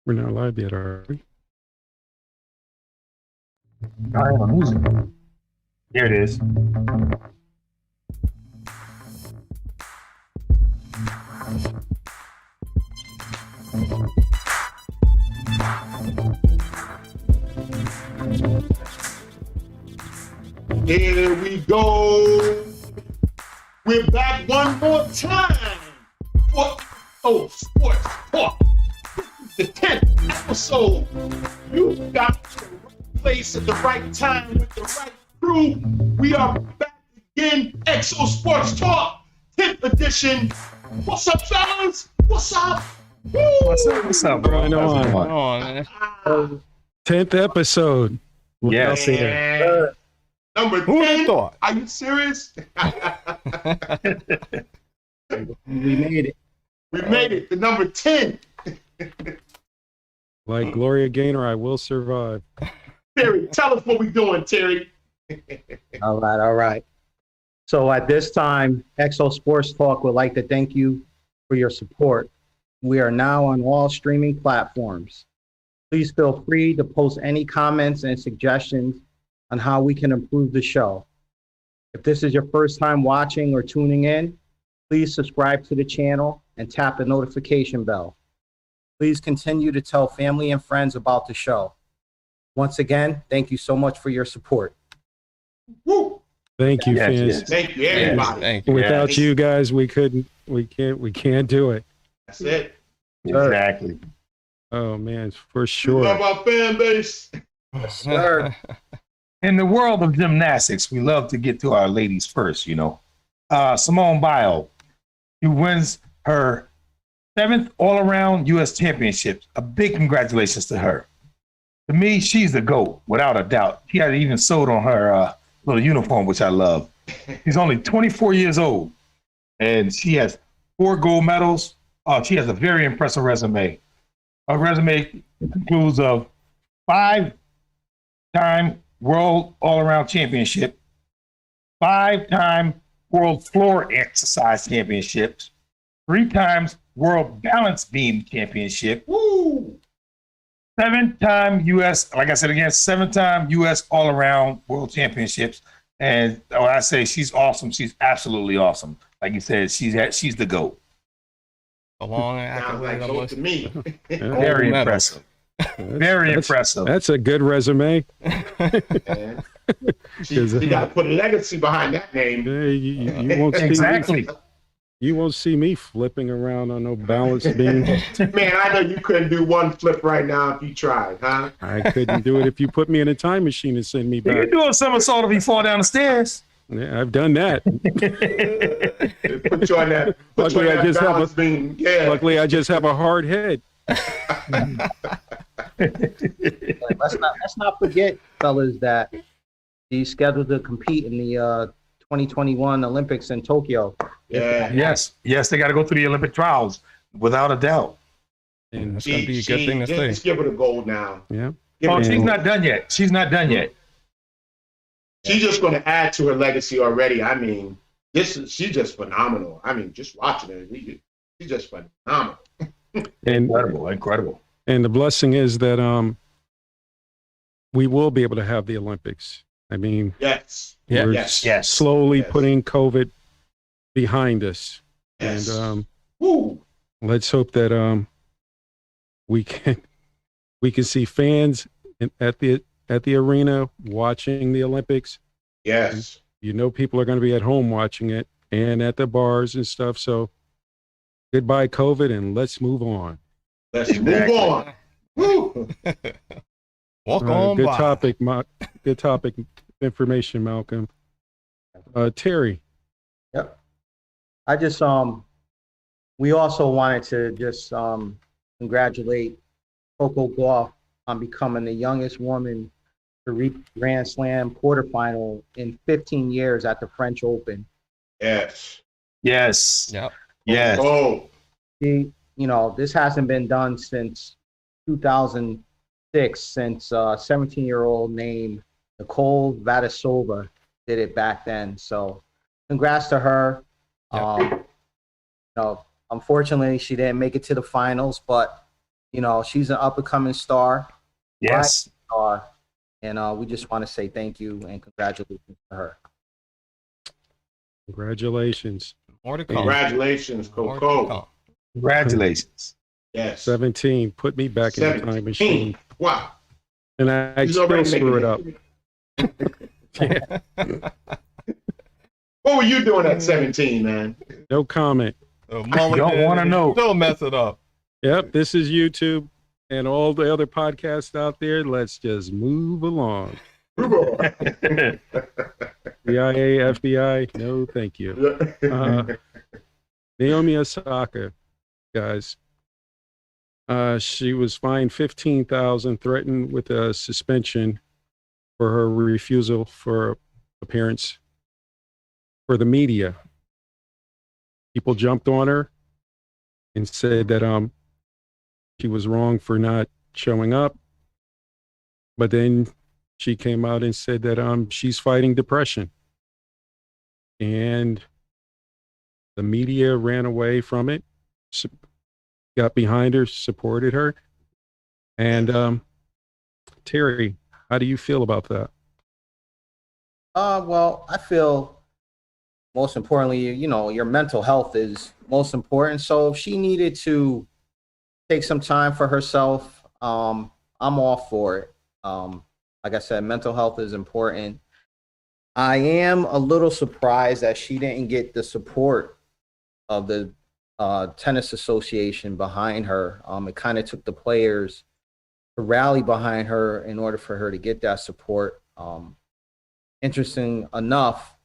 We're not live yet, are we? I have a music. Here it is. Here we go. We're back one more time for Sports Talk. The 10th episode. You got the right place at the right time with the right crew. We are back again. XO Sports Talk, 10th edition. What's up, fellas? What's up? Woo! What's up, bro? Going on. How's it going? on, man. 10th episode. What Yes. else here? Number Who would've 10. thought? Are you serious? We made it. We made it to number 10. Like Gloria Gaynor, I will survive. Terry, tell us what we're doing, Terry. All right. So at this time, XO Sports Talk would like to thank you for your support. We are now on all streaming platforms. Please feel free to post any comments and suggestions on how we can improve the show. If this is your first time watching or tuning in, please subscribe to the channel and tap the notification bell. Please continue to tell family and friends about the show. Once again, thank you so much for your support. Woo! Thank you, Yes, fans. yes. Thank you, everybody. Thank you. Without Yes. you guys, we can't do it. That's it. Exactly. Oh man, for We love sure. our fan base. Sir. In the world of gymnastics, we love to get to our ladies first, you know. Simone Biles, who wins her 7th all-around U.S. championship. A big congratulations to her. To me, she's the GOAT, without a doubt. She had it even sewed on her little uniform, which I love. She's only 24 years old, and she has 4 gold medals. She has a very impressive resume. Her resume includes a 5-time World All-Around Championship, 5-time World Floor Exercise Championships, 3 times World Balance Beam Championship, Woo! 7-time U.S., like I said again, 7-time U.S. All-Around World Championships. And when I say she's awesome, she's absolutely awesome. Like you said, she's the GOAT. A long Sounds like accolade go almost. to me. Very medal. impressive. Very impressive. That's a good resume. Man. She got to put a legacy behind that name. You won't see Exactly. you won't see me flipping around on no balance beam. Man, I know you couldn't do one flip right now if you tried, huh? I couldn't do it if you put me in a time machine and send me You back. do a somersault if you fall down the stairs. Yeah, I've done that. Put you on that. Put you Luckily, on I that just have balance beam. Yeah. Luckily, I just have a hard head. Let's not forget, fellas, that he's scheduled to compete in the 2021 Olympics in Tokyo. Yeah. Yes, they got to go through the Olympic trials, without a doubt. And That's gonna be a good thing to say. Just give her the gold now. yeah, Give Oh, her- she's not done yet. She's not done yet. She's just going to add to her legacy already. I mean, she's just phenomenal. I mean, just watching her, she's just phenomenal. and Incredible. and the blessing is that we will be able to have the Olympics. I mean, Yes. Yeah. we're Yes. slowly Yes. putting COVID behind us, Yes. and Woo. let's hope that we can see fans at the arena watching the Olympics. Yes. You know, people are going to be at home watching it and at the bars and stuff. So goodbye COVID, and let's move on. Let's Exactly. move on. Woo. Walk on Good by. topic, good topic information, Malcolm. Terry. Yep. I just we also wanted to just congratulate Coco Gauff on becoming the youngest woman to reach Grand Slam quarterfinal in 15 years at the French Open. Yes. Yes. Yep. Yes. Oh. This hasn't been done since 2006, since 17-year-old named Nicole Vadisova did it back then. So congrats to her. Yep. Unfortunately, she didn't make it to the finals, but You know, she's an up and coming star, Yes. star, and we just want to say thank you and congratulations to her. Congratulations. More to come. Congratulations, More to Coco. come. Congratulations. Yes. 17. Put me back in the time 17. machine. Wow. And I He's still already screw it up. making What were you doing at 17, man? No comment. Mulligan, Don't wanna know. Still mess it up. Yep, this is YouTube and all the other podcasts out there. Let's just move along. CIA, FBI, no thank you. Naomi Osaka, guys. She was fined $15,000, threatened with a suspension for her refusal for appearance for the media. People jumped on her and said that she was wrong for not showing up. But then she came out and said that she's fighting depression. And the media ran away from it, got behind her, supported her. And Terry, how do you feel about that? Well, I feel most importantly, you know, your mental health is most important. So if she needed to take some time for herself, I'm all for it. Like I said, mental health is important. I am a little surprised that she didn't get the support of the tennis association behind her. It kind of took the players to rally behind her in order for her to get that support. Interesting enough,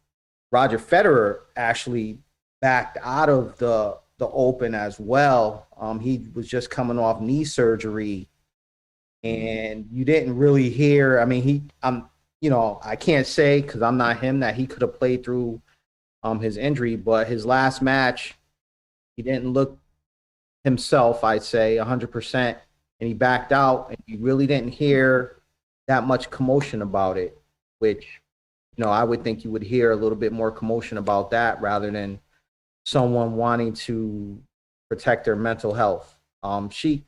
Roger Federer actually backed out of the Open as well. He was just coming off knee surgery, and you didn't really hear. I mean, I can't say because I'm not him that he could have played through his injury, but his last match, he didn't look himself, I'd say 100%, and he backed out, and you really didn't hear that much commotion about it, which, you know, I would think you would hear a little bit more commotion about that rather than someone wanting to protect their mental health. She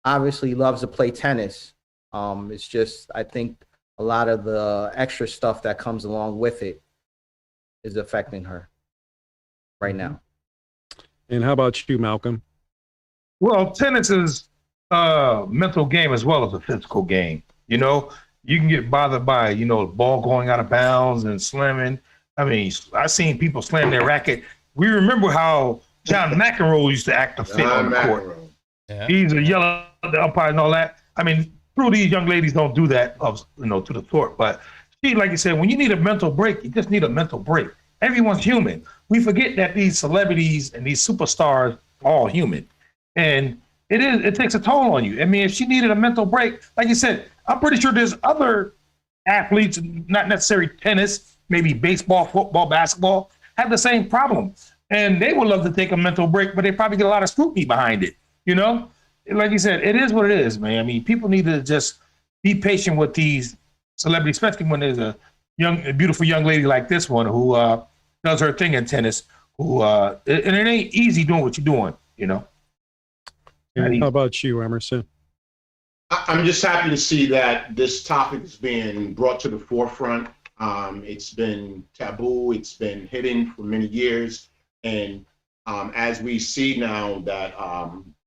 obviously loves to play tennis. It's just, I think a lot of the extra stuff that comes along with it is affecting her right now. And how about you, Malcolm? Well, tennis is a mental game as well as a physical game. You know, you can get bothered by, you know, the ball going out of bounds and slamming. I mean, I've seen people slam their racket. We remember how John McEnroe used to act a fit on the court. Yeah. He's a yellow at the umpire and all that. I mean, true, these young ladies don't do that, you know, to the sort. But she, like you said, when you need a mental break, you just need a mental break. Everyone's human. We forget that these celebrities and these superstars are all human, and it takes a toll on you. I mean, if she needed a mental break, like you said, I'm pretty sure there's other athletes, not necessarily tennis, maybe baseball, football, basketball, have the same problem, and they would love to take a mental break, but they probably get a lot of scrutiny behind it. You know, like you said, it is what it is, man. I mean, people need to just be patient with these celebrities, especially when there's a beautiful young lady like this one who does her thing in tennis. And it ain't easy doing what you're doing, you know. And how about you, Emerson? I'm just happy to see that this topic is being brought to the forefront. It's been taboo. It's been hidden for many years. And as we see now that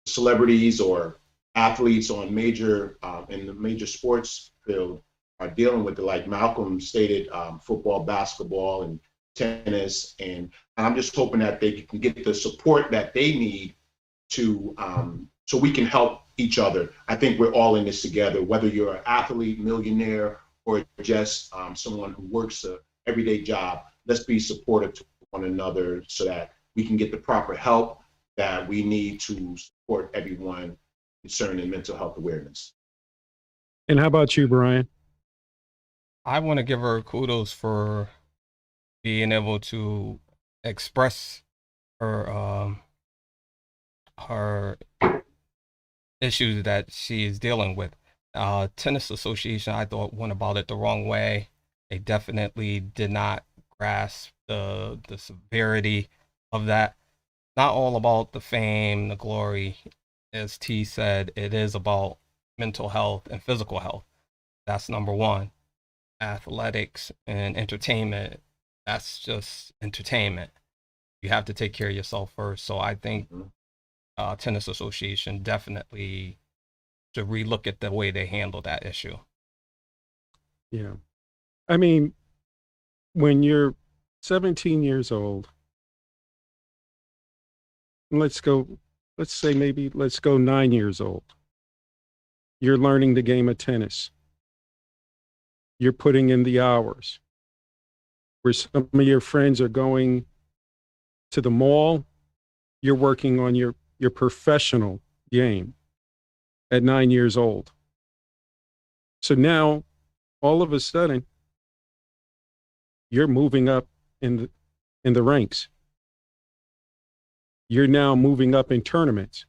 celebrities or athletes on in the major sports field are dealing with it, like Malcolm stated, football, basketball, and tennis. And I'm just hoping that they can get the support that they need to so we can help each other. I think we're all in this together, whether you're an athlete, millionaire, or just someone who works an everyday job. Let's be supportive to one another so that we can get the proper help that we need to support everyone concerning mental health awareness. And how about you, Brian? I want to give her kudos for being able to express her her issues that she is dealing with. Tennis Association, I thought, went about it the wrong way. They definitely did not grasp the severity of that. Not all about the fame, the glory. as T said, it is about mental health and physical health. That's number one. Athletics and entertainment, that's just entertainment. You have to take care of yourself first. So I think Tennis Association definitely should relook at the way they handle that issue. Yeah. I mean, when you're 17 years old, let's say maybe let's go 9 years old. You're learning the game of tennis. You're putting in the hours. Where some of your friends are going to the mall, you're working on your professional game at 9 years old. So now, all of a sudden, you're moving up in the ranks. You're now moving up in tournaments.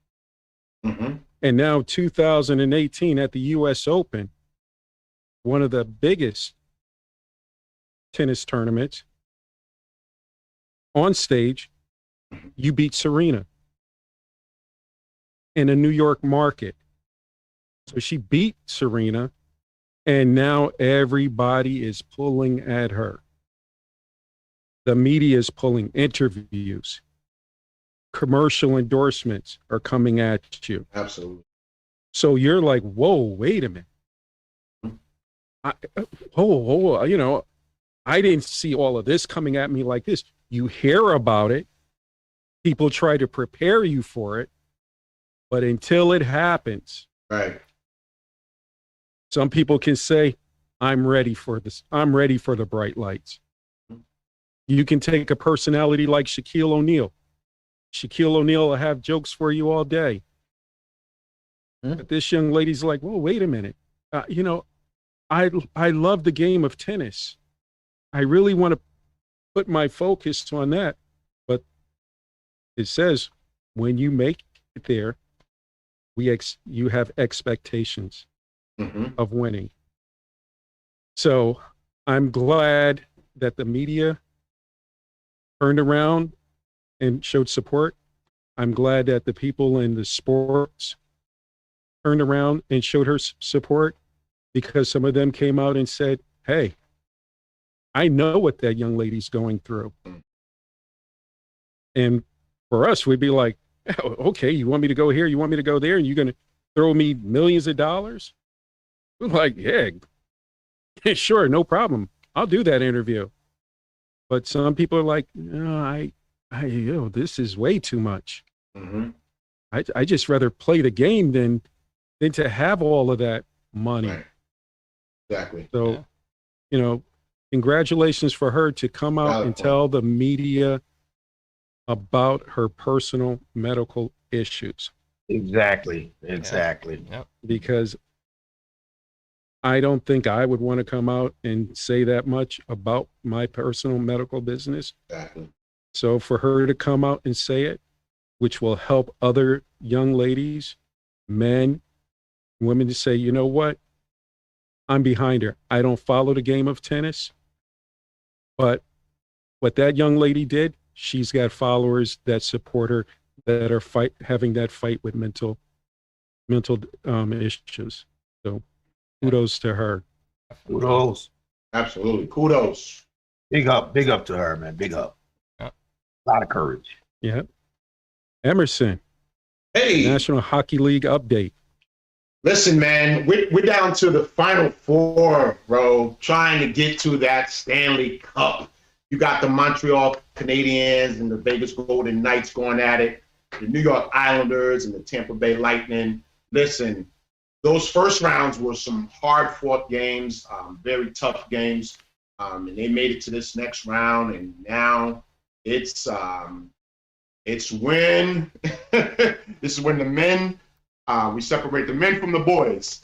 Mm-hmm. And now 2018 at the US Open, one of the biggest tennis tournaments, on stage, you beat Serena in a New York market. So she beat Serena, and now everybody is pulling at her. The media is pulling interviews. Commercial endorsements are coming at you. Absolutely. So you're like, whoa, wait a minute. I didn't see all of this coming at me like this. You hear about it. People try to prepare you for it. But until it happens, Right. some people can say, I'm ready for this. I'm ready for the bright lights. You can take a personality like Shaquille O'Neal. Shaquille O'Neal will have jokes for you all day. But this young lady's like, whoa, wait a minute. I love the game of tennis. I really want to put my focus on that. But it says, when you make it there, you have expectations of winning. So I'm glad that the media turned around and showed support. I'm glad that the people in the sports turned around and showed her support, because some of them came out and said, hey, I know what that young lady's going through. And for us, we'd be like, oh, okay, you want me to go here? You want me to go there? And you're going to throw me millions of dollars? We're like, yeah, sure, no problem. I'll do that interview. But some people are like, no, this is way too much. I just rather play the game than to have all of that money. Right. Exactly. So, congratulations for her to come out and tell the media about her personal medical issues. Exactly. Yep. Because I don't think I would want to come out and say that much about my personal medical business. Exactly. So for her to come out and say it, which will help other young ladies, men, women, to say, you know what? I'm behind her. I don't follow the game of tennis, but what that young lady did, she's got followers that support her, that are having that fight with mental issues. So kudos to her. Kudos. Absolutely. Kudos. Big up to her, man. Big up. Yeah. A lot of courage. Yeah. Emerson, Hey, National Hockey League update. listen, man, we're down to the final four, bro, trying to get to that Stanley Cup. You got the Montreal Canadiens and the Vegas Golden Knights going at it, the New York Islanders and the Tampa Bay Lightning. Listen, those first rounds were some hard-fought games, very tough games, and they made it to this next round, and now it's when this is when the men we separate the men from the boys.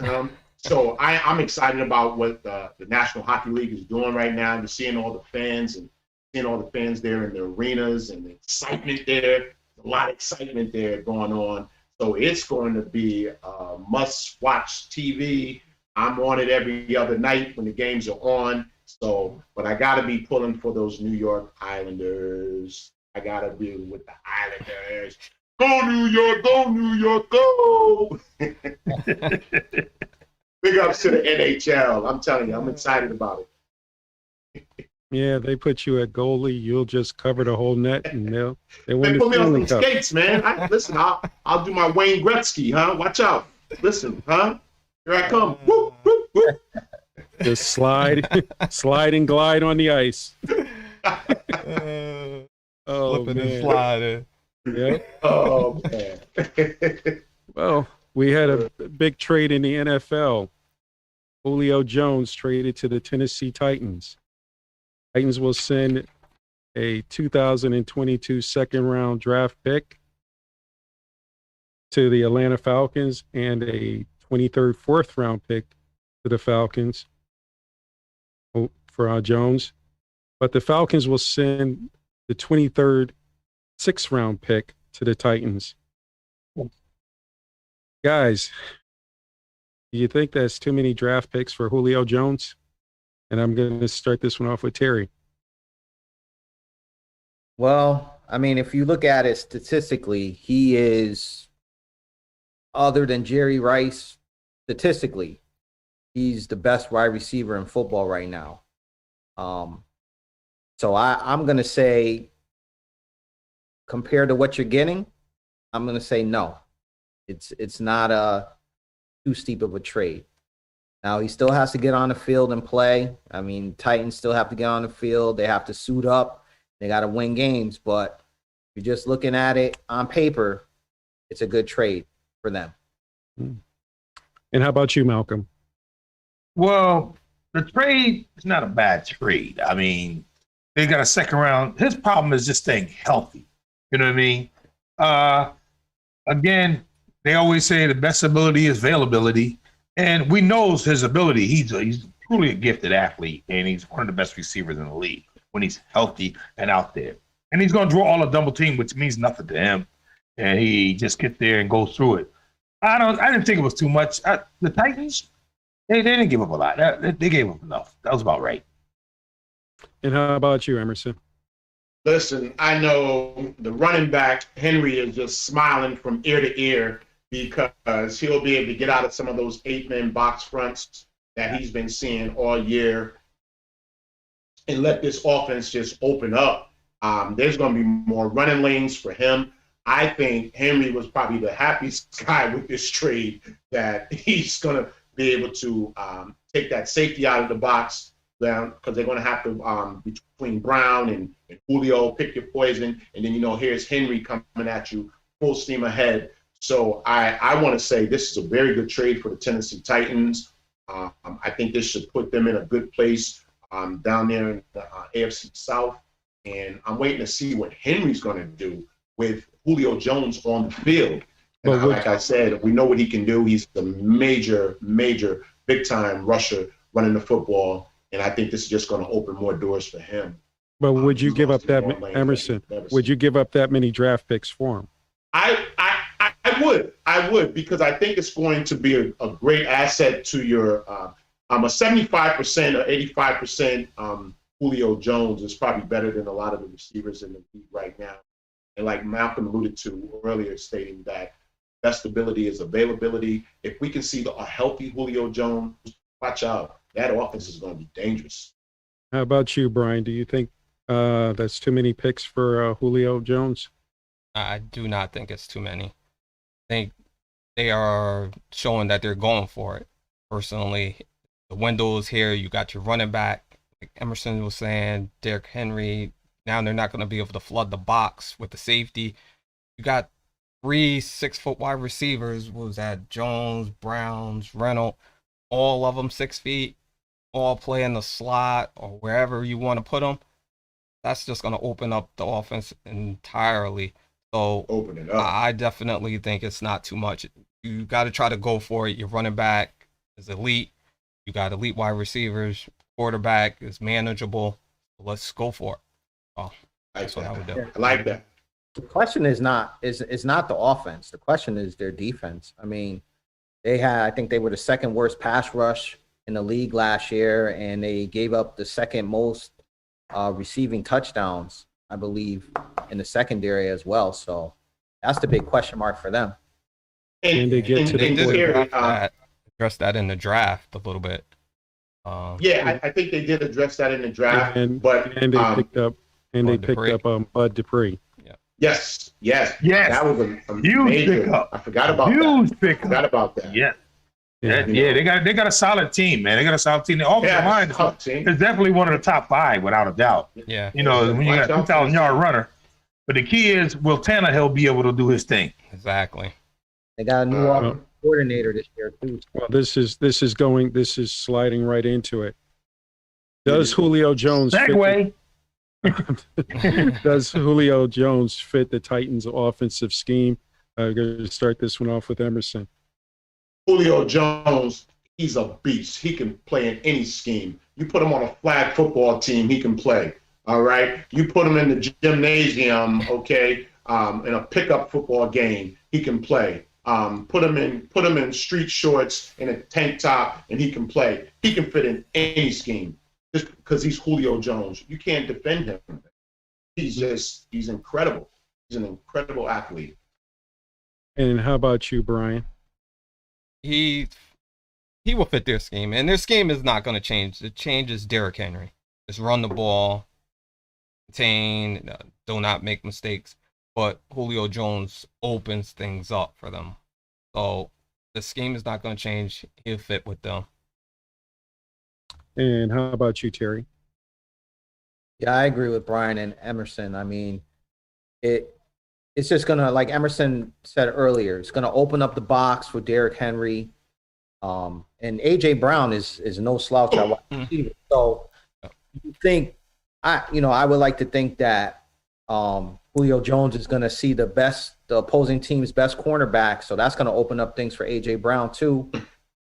So I'm excited about what the National Hockey League is doing right now. You're seeing all the fans and seeing all the fans there in the arenas and the excitement there. A lot of excitement there going on. So it's going to be a must-watch TV. I'm on it every other night when the games are on. So, but I got to be pulling for those New York Islanders. I got to be with the Islanders. Go New York, go New York, go. Big ups to the NHL. I'm telling you, I'm excited about it. Yeah, they put you at goalie. You'll just cover the whole net, and they win They the put me on Stanley some Cup. skates, man. Listen, I'll do my Wayne Gretzky, huh? Watch out. Listen, huh? Here I come. Whoop, whoop, whoop. Just slide, slide and glide on the ice. Oh Flipping and man. sliding. Yep. Oh man. Well, we had a big trade in the NFL. Julio Jones traded to the Tennessee Titans. Titans will send a 2022 second round draft pick to the Atlanta Falcons and a 23rd fourth round pick to the Falcons for Jones. But the Falcons will send the 23rd sixth round pick to the Titans. Guys, do you think that's too many draft picks for Julio Jones? And I'm going to start this one off with Terry. Well, I mean, if you look at it statistically, he is, other than Jerry Rice, statistically, he's the best wide receiver in football right now. So I'm going to say, compared to what you're getting, I'm going to say no. It's not too steep of a trade. Now, he still has to get on the field and play. I mean, Titans still have to get on the field. They have to suit up. They got to win games. But if you're just looking at it on paper, it's a good trade for them. And how about you, Malcolm? Well, the trade is not a bad trade. I mean, they got a second round. His problem is just staying healthy. You know what I mean? Again, they always say the best ability is availability. And we know his ability. He's truly a gifted athlete, and he's one of the best receivers in the league when he's healthy and out there. And he's going to draw all a double team, which means nothing to him. And he just gets there and goes through it. I didn't think it was too much. The Titans, they didn't give up a lot. They gave up enough. That was about right. And how about you, Emerson? Listen, I know the running back, Henry, is just smiling from ear to ear because he'll be able to get out of some of those 8-man box fronts that he's been seeing all year and let this offense just open up. There's going to be more running lanes for him. I think Henry was probably the happiest guy with this trade, that he's going to be able to take that safety out of the box down, because they're going to have to, between Brown and Julio, pick your poison. And then, here's Henry coming at you full steam ahead. So I want to say this is a very good trade for the Tennessee Titans. I think this should put them in a good place down there in the AFC South. And I'm waiting to see what Henry's going to do with Julio Jones on the field. And like I said, we know what he can do. He's the major, big-time rusher running the football. And I think this is just going to open more doors for him. But would you give up that, Emerson? Would you give up that many draft picks for him? I would, because I think it's going to be a great asset to your a 75% or 85% Julio Jones is probably better than a lot of the receivers in the league right now. And like Malcolm alluded to earlier, stating that best ability is availability. If we can see a healthy Julio Jones, watch out. That offense is going to be dangerous. How about you, Brian? Do you think that's too many picks for Julio Jones? I do not think it's too many. I think they are showing that they're going for it. Personally, the window is here. You got your running back, like Emerson was saying, Derrick Henry. Now they're not going to be able to flood the box with the safety. You got 3 6-foot wide receivers. What was that? Jones, Browns, Reynolds, all of them 6 feet, all play in the slot or wherever you want to put them. That's just going to open up the offense entirely. So open it up. I definitely think it's not too much. You got to try to go for it. Your running back is elite. You got elite wide receivers. Quarterback is manageable. So let's go for it. Oh, that's what I would do. I like that. The question is not the offense. The question is their defense. I mean, I think they were the second worst pass rush in the league last year, and they gave up the second most receiving touchdowns, I believe, in the secondary as well. So That's the big question mark for them. And they get to the and point Terry, address that in the draft a little bit. I think they did address that in the draft, and but they picked up Dupree. Bud Dupree. yes, That was a huge major pickup. I forgot about Huge that. pickup. Forgot about that. Yeah. They got a solid team, man. They got a solid team. The offensive line is definitely one of the top 5 without a doubt. Yeah. You know, when you got a 2,000-yard runner. But the key is, will Tannehill be able to do his thing? Exactly. They got a new offensive coordinator this year too. Well, this is sliding right into it. Does Julio Jones Segway. Does Julio Jones fit the Titans' offensive scheme? I'm going to start this one off with Emerson. Julio Jones, he's a beast. He can play in any scheme. You put him on a flag football team, he can play. All right. You put him in the gymnasium, okay, in a pickup football game, he can play. Put him in street shorts and a tank top, and he can play. He can fit in any scheme just because he's Julio Jones. You can't defend him. He's incredible. He's an incredible athlete. And how about you, Brian? He will fit their scheme, and their scheme is not going to change. The change is Derrick Henry. Just run the ball, contain, do not make mistakes. But Julio Jones opens things up for them. So the scheme is not going to change. He'll fit with them. And how about you, Terry? Yeah, I agree with Brian and Emerson. I mean, it's just gonna, like Emerson said earlier, it's gonna open up the box for Derrick Henry. And AJ Brown is no slouch at wide receiver. So you think I would like to think that Julio Jones is gonna see the opposing team's best cornerback. So that's gonna open up things for AJ Brown too.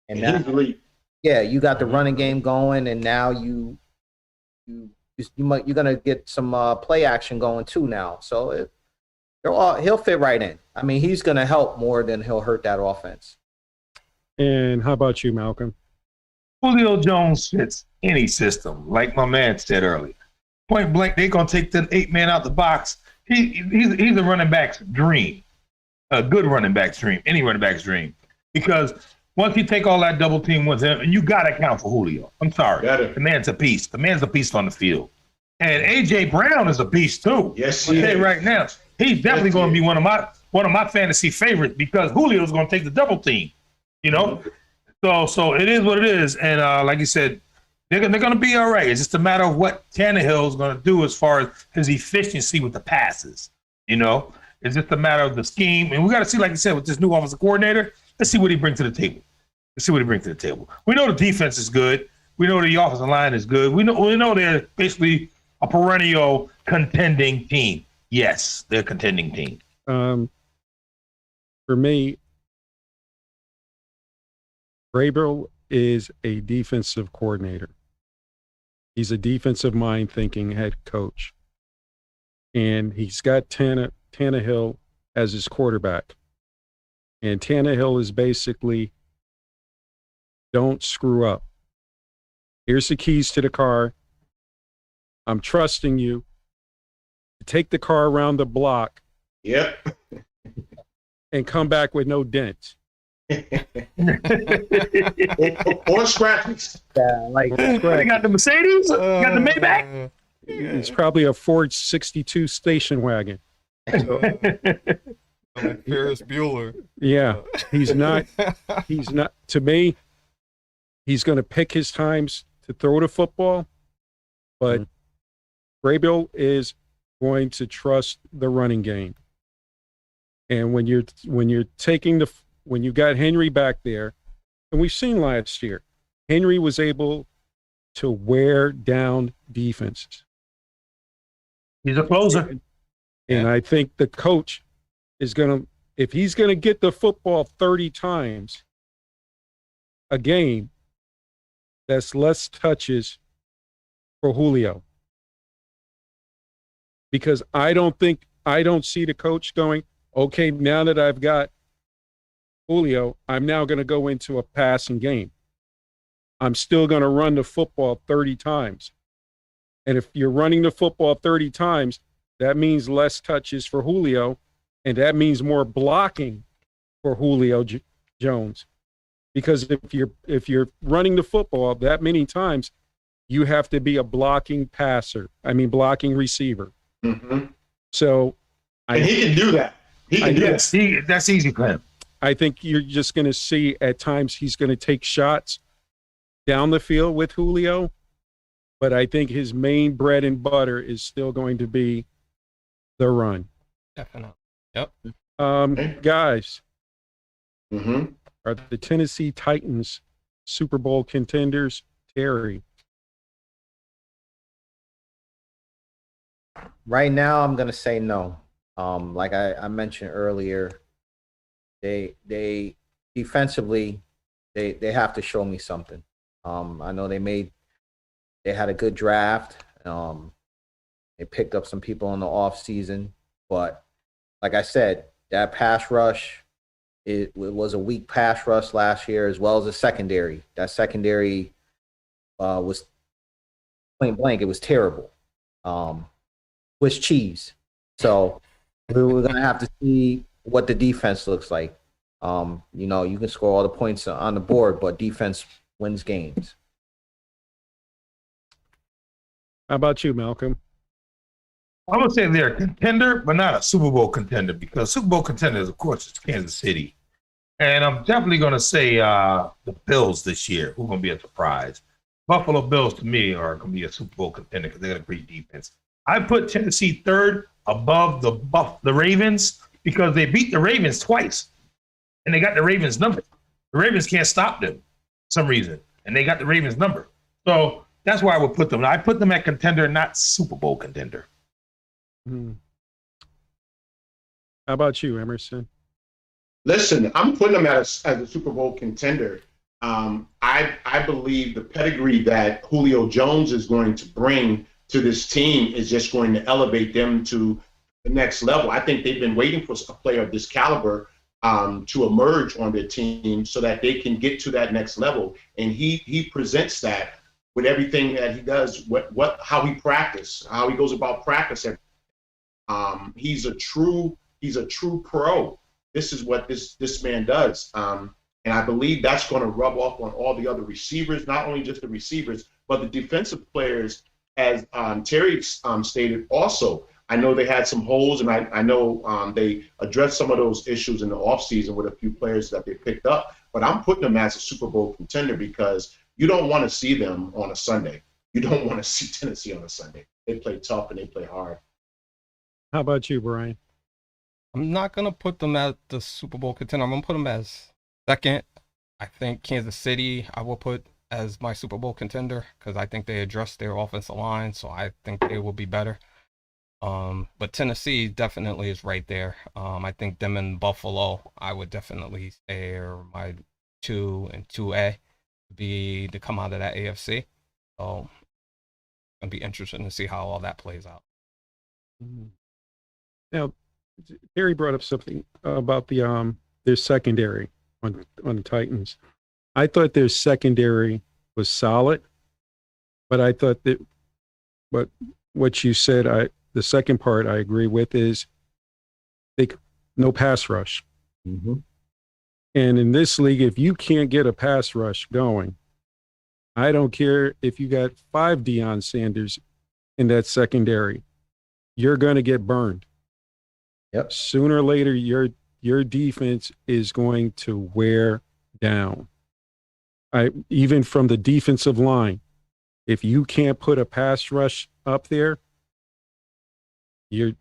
And he's elite. Yeah, you got the running game going, and now you're gonna get some play action going too now. So he'll fit right in. I mean, he's gonna help more than he'll hurt that offense. And how about you, Malcolm? Julio Jones fits any system, like my man said earlier. Point blank, they're gonna take the 8-man out the box. He's a running back's dream, a good running back's dream, any running back's dream, because once you take all that double team with him, and you got to account for Julio. I'm sorry. The man's a beast. The man's a beast on the field. And A.J. Brown is a beast, too. Yes, he is. Right now, he's definitely going to be one of my fantasy favorites because Julio's going to take the double team, you know? So it is what it is. And like you said, they're going to be all right. It's just a matter of what Tannehill is going to do as far as his efficiency with the passes, you know? It's just a matter of the scheme. And we got to see, like you said, with this new offensive coordinator, let's see what he brings to the table. We know the defense is good. We know the offensive line is good. We know they're basically a perennial contending team. Yes, they're a contending team. For me, Vrabel is a defensive coordinator. He's a defensive mind thinking head coach. And he's got Tannehill as his quarterback. And Tannehill is basically, don't screw up. Here's the keys to the car. I'm trusting you. Take the car around the block. Yep. And come back with no dents. or scratches. Yeah, like they got the Mercedes, got the Maybach. It's probably a Ford 62 station wagon. Ferris Bueller. Yeah, he's not. To me, he's going to pick his times to throw the football, but Vrabel is going to trust the running game. And when you got Henry back there, and we've seen last year, Henry was able to wear down defenses. He's a closer. And I think the coach is going to, if he's going to get the football 30 times a game, that's less touches for Julio. Because I don't see the coach going, okay, now that I've got Julio, I'm now going to go into a passing game. I'm still going to run the football 30 times. And if you're running the football 30 times, that means less touches for Julio. and that means more blocking for Julio Jones, because if you're running the football that many times, you have to be a blocking receiver. Mm-hmm. So And he can do that. He can do Yes, that. that's easy for him. I think you're just going to see at times he's going to take shots down the field with Julio, but I think his main bread and butter is still going to be the run. Definitely. Yep. Guys, Mm-hmm. are the Tennessee Titans Super Bowl contenders? Terry? Right now, I'm gonna say no. Like I mentioned earlier, they defensively, they have to show me something. I know they had a good draft. They picked up some people in the off season, but like I said, that pass rush, it was a weak pass rush last year, as well as the secondary. That secondary was plain blank. It was terrible. Swiss cheese. So we're gonna have to see what the defense looks like. You know, you can score all the points on the board, but defense wins games. How about you, Malcolm? I would say they're a contender, but not a Super Bowl contender, because Super Bowl contenders, of course, it's Kansas City. And I'm definitely going to say the Bills this year, who are going to be a surprise. Buffalo Bills, to me, are going to be a Super Bowl contender because they got a great defense. I put Tennessee third above the Ravens because they beat the Ravens twice, and they got the Ravens number. The Ravens can't stop them for some reason, and they got the Ravens number. So that's why I would put them. I put them at contender, not Super Bowl contender. Hmm. How about you, Emerson? Listen, I'm putting them as a Super Bowl contender. I believe the pedigree that Julio Jones is going to bring to this team is just going to elevate them to the next level. I think they've been waiting for a player of this caliber to emerge on their team so that they can get to that next level. And he presents that with everything that he does, how he practices, how he goes about practicing. He's a true pro. This is what this man does. And I believe that's going to rub off on all the other receivers, not only just the receivers, but the defensive players, as Terry stated also. I know they had some holes, and I know they addressed some of those issues in the offseason with a few players that they picked up. But I'm putting them as a Super Bowl contender because you don't want to see them on a Sunday. You don't want to see Tennessee on a Sunday. They play tough and they play hard. How about you, Brian? I'm not going to put them at the Super Bowl contender. I'm going to put them as second. I think Kansas City I will put as my Super Bowl contender because I think they addressed their offensive line, so I think they will be better. But Tennessee definitely is right there. I think them and Buffalo, I would definitely say are my 2 and 2A to come out of that AFC. So it'll be interesting to see how all that plays out. Now, Terry brought up something about their secondary on the Titans. I thought their secondary was solid, but I thought that what you said, the second part I agree with is no pass rush. Mm-hmm. And in this league, if you can't get a pass rush going, I don't care if you got 5 Deion Sanders in that secondary, you're going to get burned. Yep. Sooner or later, your defense is going to wear down. Even from the defensive line, if you can't put a pass rush up there, you're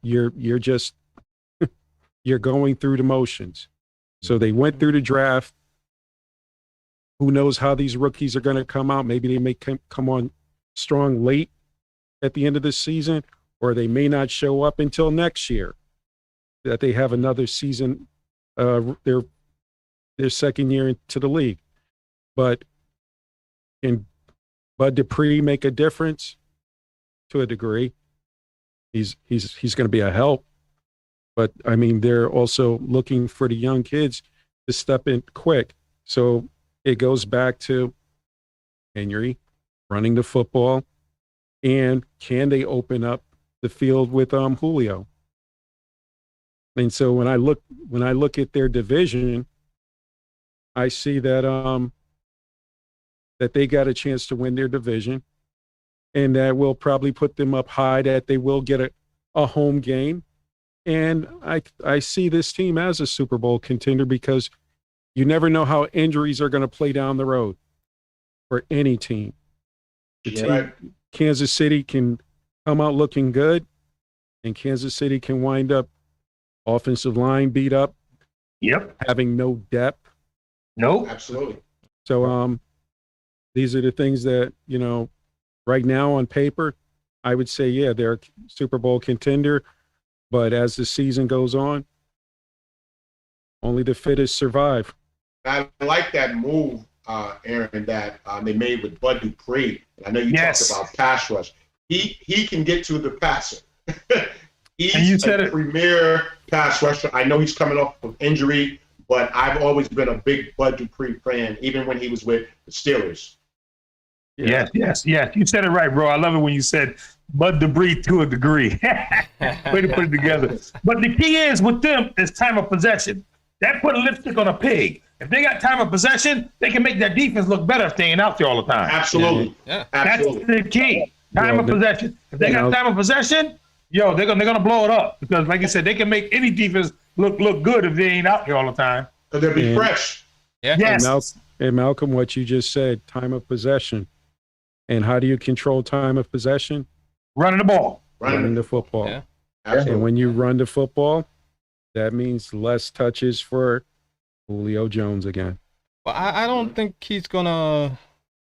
just you're going through the motions. So they went through the draft. Who knows how these rookies are going to come out? Maybe they may come on strong late at the end of the season, or they may not show up until next year. That they have another season, their second year into the league. But can Bud Dupree make a difference? To a degree. He's going to be a help. But I mean, they're also looking for the young kids to step in quick. So it goes back to Henry running the football, and can they open up the field with Julio? And so when I look at their division, I see that that they got a chance to win their division, and that will probably put them up high, that they will get a home game. And I see this team as a Super Bowl contender, because you never know how injuries are going to play down the road for any team. Right. Kansas City can come out looking good, and Kansas City can wind up offensive line beat up, Yep. having no depth. Nope. Absolutely. So these are the things that, right now on paper, I would say, yeah, they're a Super Bowl contender. But as the season goes on, only the fittest survive. I like that move, Aaron, that they made with Bud Dupree. I know you Yes. talked about pass rush. He can get to the passer. He's And you said a it. premier pass rusher. I know he's coming off of injury, but I've always been a big Bud Dupree fan, even when he was with the Steelers. Yes. You said it right, bro. I love it when you said Bud Debris to a degree. Way to put it together. But the key is with them is time of possession. That put lipstick on a pig. If they got time of possession, they can make their defense look better if they ain't out there all the time. Absolutely. Yeah. Absolutely. That's the key. Time of possession. If they got time of possession, they're gonna blow it up, because, like you said, they can make any defense look good if they ain't out here all the time. Because they'll be And- fresh. Yeah. Yes. And Malcolm, what you just said, time of possession. And how do you control time of possession? Running the ball. Running the football. Yeah. Absolutely. And when you run the football, that means less touches for Julio Jones again. But I don't think he's gonna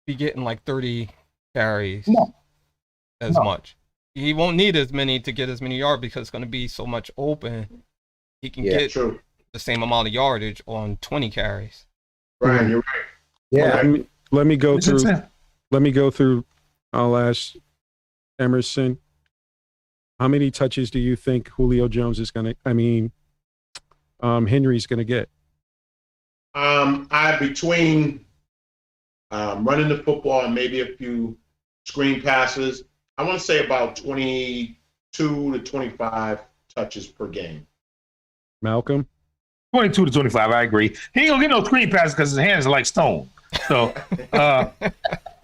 be getting like 30 carries No. as No. much. He won't need as many to get as many yards, because it's gonna be so much open. He can Yeah, get True. the same amount of yardage on 20 carries. Brian, you're right. Yeah. Let me go It's just- through. Let me go through. I'll ask Emerson. How many touches do you think Julio Jones is going to? Henry's going to get. I between running the football and maybe a few screen passes, I want to say about 22 to 25 touches per game. Malcolm. 22 to 25, I agree. He ain't gonna get no screen passes because his hands are like stone. So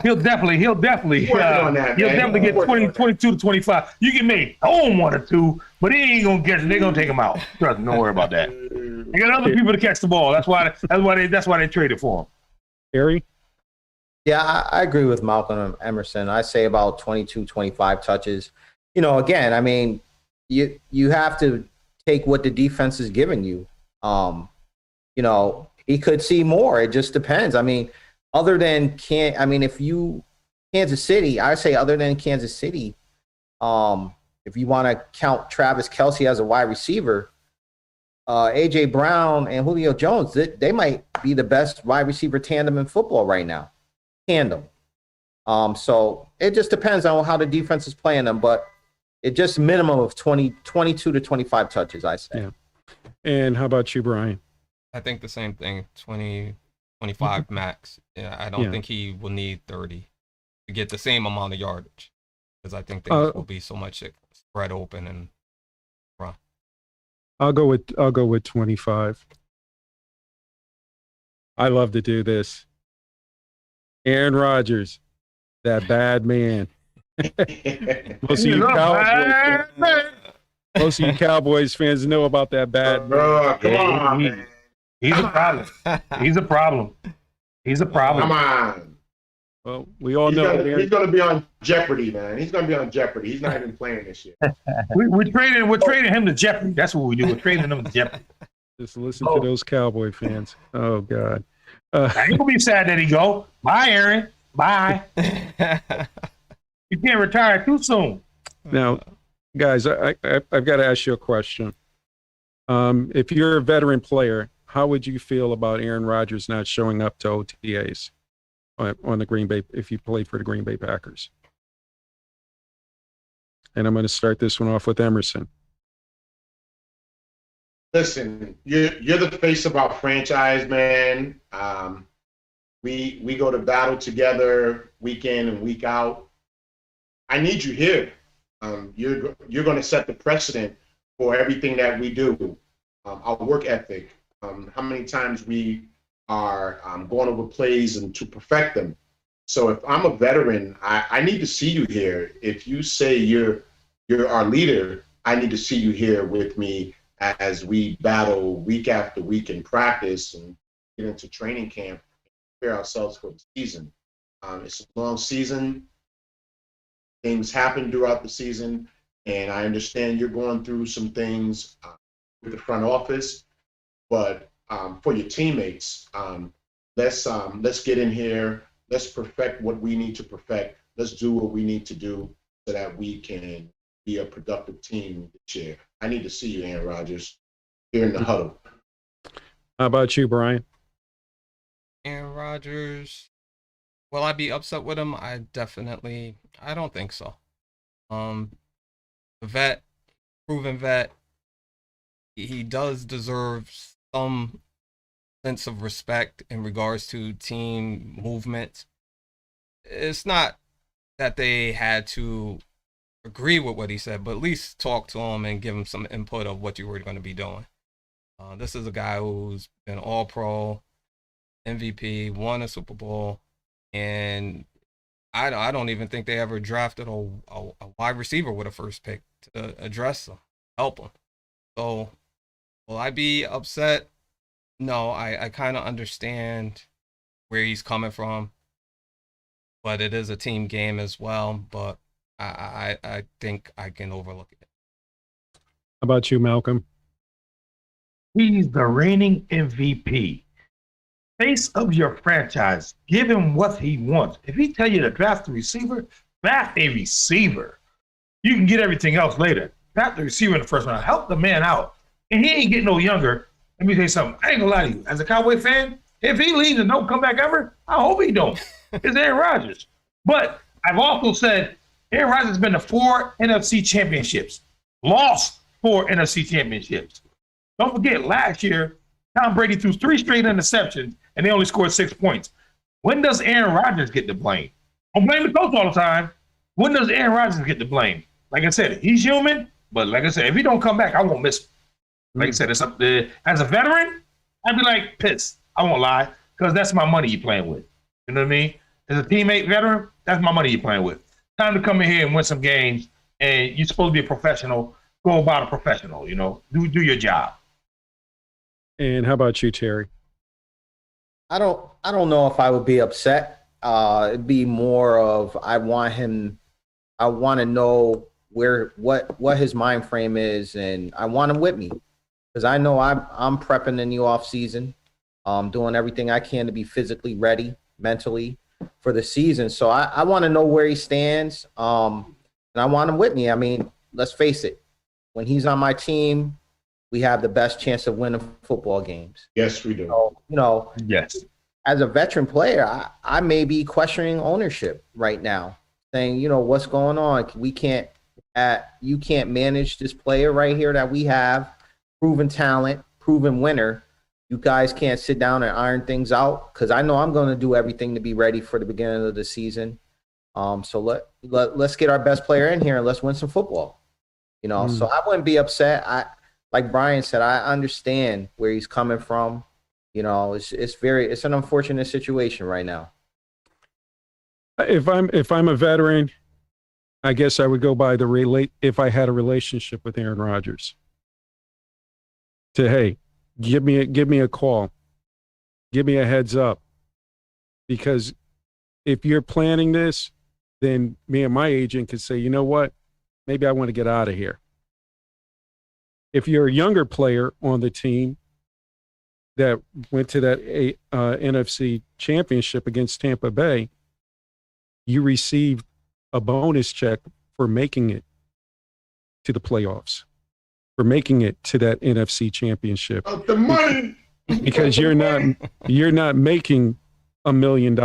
he'll definitely Working on that, he'll man. definitely get Working 20, on that. 22 to 25. You can make own one or two, but he ain't gonna get it. They're gonna take him out. Trust me, don't worry about that. They got other people to catch the ball. That's why they traded for him. Harry. Yeah, I agree with Malcolm and Emerson. I say about 22, 25 touches. Again, you have to take what the defense is giving you. He could see more. It just depends. Other than Kansas City, I say other than Kansas City, if you want to count Travis Kelce as a wide receiver, A.J. Brown and Julio Jones, they might be the best wide receiver tandem in football right now. So it just depends on how the defense is playing them, but it just minimum of 22 to 25 touches, I say. Yeah. And how about you, Brian? I think the same thing, 20, 25 max. Yeah, I don't think he will need 30 to get the same amount of yardage, because I think things will be so much spread open and run. I'll go with 25. I love to do this. Aaron Rodgers, that bad man. Most of you Cowboys fans know about that bad man. Bro, come on, man. He's a problem. He's a problem. He's a problem. Come on. Well, we all He's know. gonna be on Jeopardy, man. He's gonna be on Jeopardy. He's not even playing this year. We're trading him to Jeopardy. That's what we do. We're trading him to Jeopardy. Just listen to those Cowboy fans. Oh God. I ain't gonna be sad that he go. Bye, Aaron. Bye. You can't retire too soon. Now, guys, I've got to ask you a question. If you're a veteran player, how would you feel about Aaron Rodgers not showing up to OTAs on the Green Bay, if you played for the Green Bay Packers? And I'm going to start this one off with Emerson. Listen, you're the face of our franchise, man. We go to battle together week in and week out. I need you here. You're going to set the precedent for everything that we do. our work ethic, how many times we are going over plays and to perfect them. So if I'm a veteran, I need to see you here. If you say you're our leader, I need to see you here with me as we battle week after week in practice and get into training camp, prepare ourselves for the season. It's a long season. Things happen throughout the season, and I understand you're going through some things with the front office, but for your teammates, let's get in here. Let's perfect what we need to perfect. Let's do what we need to do so that we can be a productive team this year. I need to see you, Aaron Rodgers, here in the huddle. How about you, Brian? Aaron Rodgers. Will I be upset with him? I don't think so. The vet, proven vet, he does deserve some sense of respect in regards to team movement. It's not that they had to agree with what he said, but at least talk to him and give him some input of what you were going to be doing. This is a guy who's been all pro, MVP, won a Super Bowl, and I don't even think they ever drafted a wide receiver with a first pick to address him, help him. So will I be upset? No, I kind of understand where he's coming from, but it is a team game as well. But I think I can overlook it. How about you, Malcolm? He's the reigning MVP. Face of your franchise. Give him what he wants. If he tell you to draft a receiver, draft a receiver. You can get everything else later. Draft the receiver in the first round. Help the man out. And he ain't getting no younger. Let me tell you something. I ain't gonna lie to you. As a Cowboy fan, if he leaves and don't come back ever, I hope he don't. It's Aaron Rodgers. But I've also said Aaron Rodgers has been to 4 NFC championships. Lost 4 NFC championships. Don't forget, last year, Tom Brady threw 3 straight interceptions, and they only scored 6 points. When does Aaron Rodgers get the blame? Don't blame the coach all the time. When does Aaron Rodgers get the blame? Like I said, he's human, but like I said, if he don't come back, I won't miss him. Like I said, it's up there. As a veteran, I'd be like pissed. I won't lie, because that's my money you're playing with. You know what I mean? As a teammate veteran, that's my money you're playing with. Time to come in here and win some games, and you're supposed to be a professional. Go about a professional, you know. Do your job. And how about you, Terry? I don't know if I would be upset. It'd be more of I want to know what his mind frame is, and I want him with me because I know I'm prepping in the off season, doing everything I can to be physically ready, mentally for the season. So I want to know where he stands, and I want him with me. I mean, let's face it, when he's on my team, we have the best chance of winning football games. Yes, we do. So, you know, Yes. as a veteran player, I may be questioning ownership right now, saying, you know, what's going on? You can't manage this player right here that we have, proven talent, proven winner. You guys can't sit down and iron things out because I know I'm going to do everything to be ready for the beginning of the season. So let's get our best player in here and let's win some football. You know, so I wouldn't be upset. Like Brian said, I understand where he's coming from. You know, it's an unfortunate situation right now. If I'm a veteran, I guess I would go by if I had a relationship with Aaron Rodgers. To hey, give me a call, give me a heads up, because if you're planning this, then me and my agent could say, you know what, maybe I want to get out of here. If you're a younger player on the team that went to that NFC championship against Tampa Bay, you received a bonus check for making it to the playoffs, for making it to that NFC championship. The money. Because you're not making $1 million.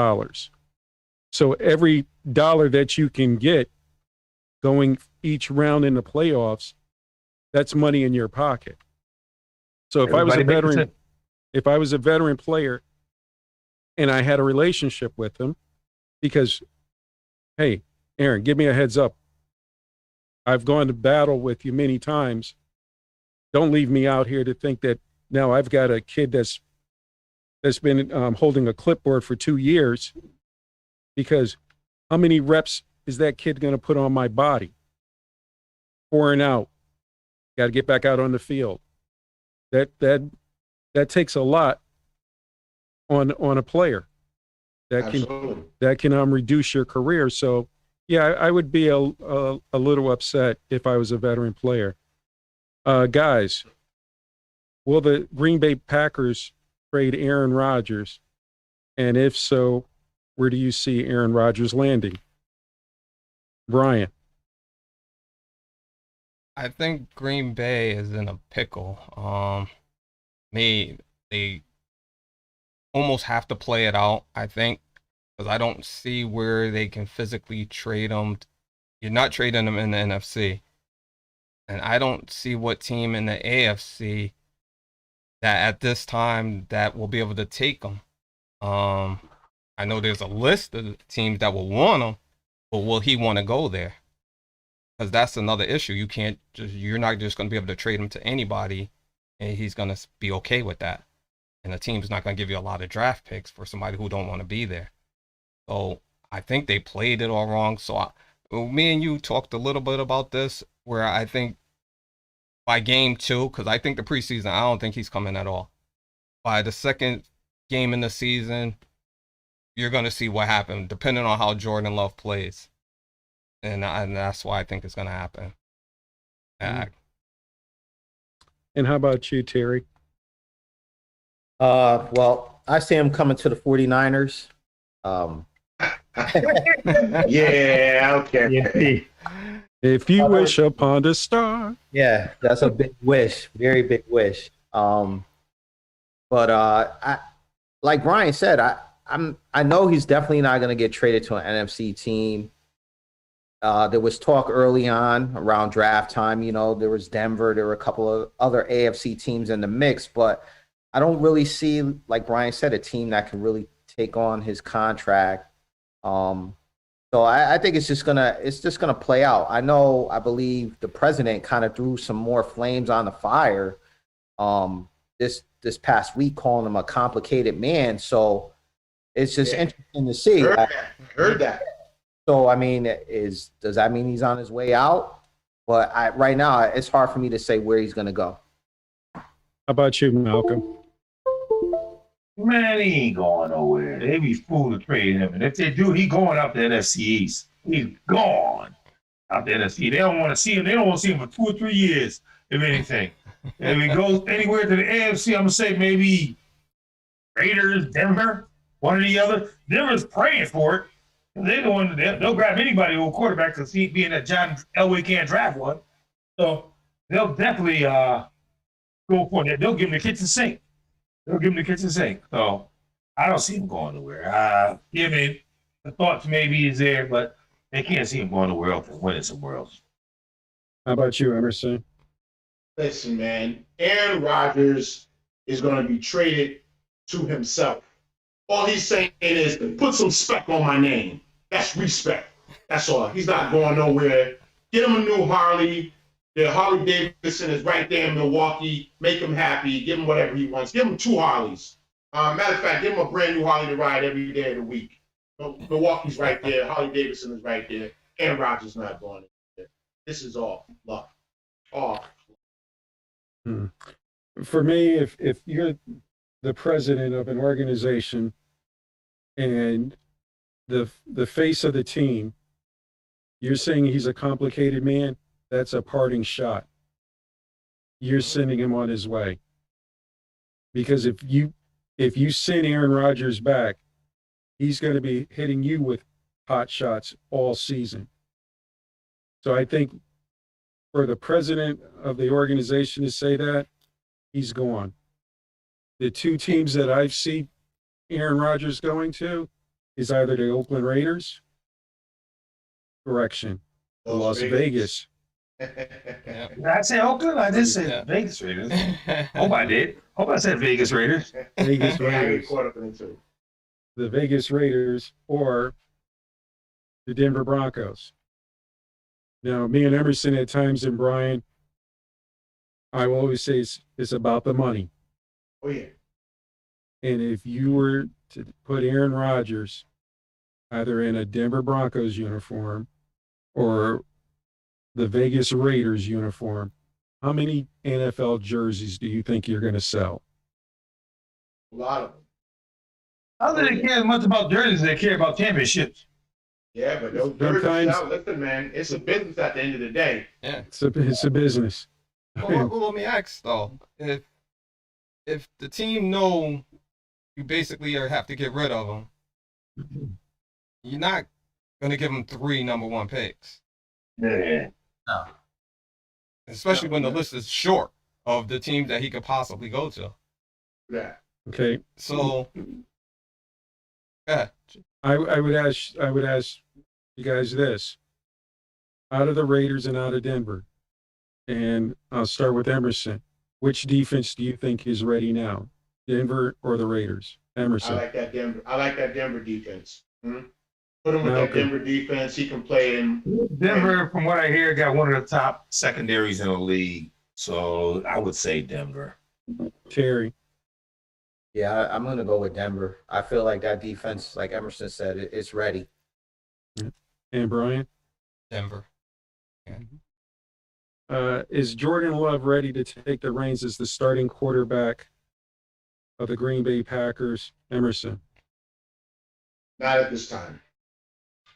So every dollar that you can get going each round in the playoffs, that's money in your pocket. So if I was a veteran player and I had a relationship with them, because, hey, Aaron, give me a heads up. I've gone to battle with you many times don't leave me out here to think that now I've got a kid that's been holding a clipboard for 2 years, because how many reps is that kid going to put on my body? 4 and out. Got to get back out on the field. That takes a lot on a player. That can reduce your career. So yeah, I would be a little upset if I was a veteran player. Guys, will the Green Bay Packers trade Aaron Rodgers? And if so, where do you see Aaron Rodgers landing? Brian. I think Green Bay is in a pickle. They almost have to play it out, I think, because I don't see where they can physically trade him. You're not trading him in the NFC. And I don't see what team in the AFC that at this time that will be able to take him. I know there's a list of teams that will want him, but will he want to go there? Because that's another issue. You're not just going to be able to trade him to anybody, and he's going to be okay with that. And the team's not going to give you a lot of draft picks for somebody who don't want to be there. So I think they played it all wrong. So me and you talked a little bit about this, where I think by game 2, because I think the preseason, I don't think he's coming at all. By the second game in the season, you're going to see what happened, depending on how Jordan Love plays. And that's why I think it's going to happen. And how about you, Terry? Well, I see him coming to the 49ers. Yeah, okay. Yeah. If you wish upon a star. Yeah, that's a big wish, very big wish. But I, like Brian said, I know he's definitely not going to get traded to an NFC team. There was talk early on around draft time. You know, there was Denver. There were a couple of other AFC teams in the mix, but I don't really see, like Brian said, a team that can really take on his contract. So I think it's just gonna play out. I believe the president kind of threw some more flames on the fire this past week, calling him a complicated man. So it's just interesting to see. Heard that. So I mean, does that mean he's on his way out? But right now, it's hard for me to say where he's gonna go. How about you, Malcolm? Man, he ain't going nowhere. They be fool to trade him. And if they do, he going up the NFC East. He's gone out the NFC. They don't want to see him. They don't want to see him for 2 or 3 years, if anything. If he goes anywhere to the AFC, I'm going to say maybe Raiders, Denver, one or the other. Denver's praying for it. They're the one, they'll grab anybody who quarterback because he being that John Elway can't draft one. So they'll definitely go for it. They'll give him the kitchen sink. So I don't see him going nowhere. Given the thoughts maybe is there, but they can't see him going nowhere else and winning somewhere else. How about you, Emerson? Listen, man, Aaron Rodgers is going to be traded to himself. All he's saying is, put some spec on my name. That's respect. That's all. He's not going nowhere. Get him a new Harley. The Harley Davidson is right there in Milwaukee. Make him happy. Give him whatever he wants. Give him 2 Harleys. Matter of fact, give him a brand new Harley to ride every day of the week. Milwaukee's right there. Harley Davidson is right there. Aaron Rodgers not going there. This is all luck. All. For me, if you're the president of an organization and the face of the team, you're saying he's a complicated man, that's a parting shot. You're sending him on his way. Because if you send Aaron Rodgers back, he's going to be hitting you with hot shots all season. So I think for the president of the organization to say that, he's gone. The 2 teams that I've seen Aaron Rodgers going to is either the Oakland Raiders, Las Vegas. Did I say Oakland? I did say Vegas Raiders. Hope I did. Hope I said Vegas Raiders. Vegas I Raiders. get caught up in it too. The Vegas Raiders or the Denver Broncos. Now, me and Emerson at times, and Brian, I will always say it's about the money. Oh yeah. And if you were to put Aaron Rodgers either in a Denver Broncos uniform or the Vegas Raiders uniform, how many NFL jerseys do you think you're going to sell? A lot of them. How do they care as much about jerseys as they care about championships? Yeah, but those Sometimes- jerseys out. Listen, man, it's a business at the end of the day. Yeah. It's a business. Well, let me ask though, if the team know you basically have to get rid of them, you're not gonna give them 3 number 1 picks, Yeah. especially when the list is short of the teams that he could possibly go to. Yeah. Okay. So, yeah, I would ask you guys this. Out of the Raiders and out of Denver, and I'll start with Emerson. Which defense do you think is ready now? Denver or the Raiders? I Emerson. like that Denver. I like that Denver defense. Put him with that Malcolm. Denver defense. He can play in. Denver, from what I hear, got one of the top secondaries in the league. So I would say Denver. Terry. Yeah, I'm going to go with Denver. I feel like that defense, like Emerson said, it's ready. And Brian. Denver. Is Jordan Love ready to take the reins as the starting quarterback of the Green Bay Packers? Emerson. Not at this time.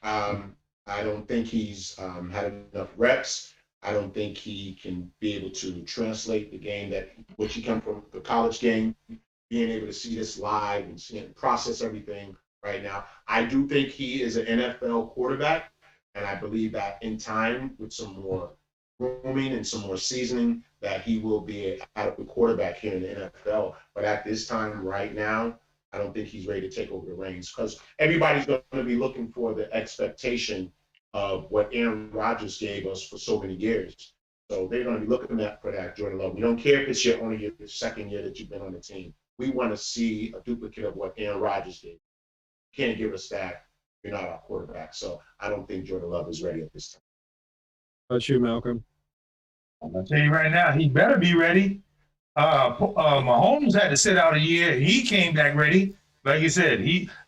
I don't think he's had enough reps. I don't think he can be able to translate the game which he come from the college game, being able to see this live and see and process everything right now. I do think he is an NFL quarterback, and I believe that in time, with some more grooming and some more seasoning, that he will be an adequate quarterback here in the NFL. But at this time, right now, I don't think he's ready to take over the reins, because everybody's going to be looking for the expectation of what Aaron Rodgers gave us for so many years. So they're going to be looking for that Jordan Love. We don't care if it's your second year that you've been on the team. We want to see a duplicate of what Aaron Rodgers did. You can't give us that. You're not our quarterback. So I don't think Jordan Love is ready at this time. How about you, Malcolm? I'm gonna tell you right now, he better be ready. Mahomes had to sit out a year. He came back ready. Like you said,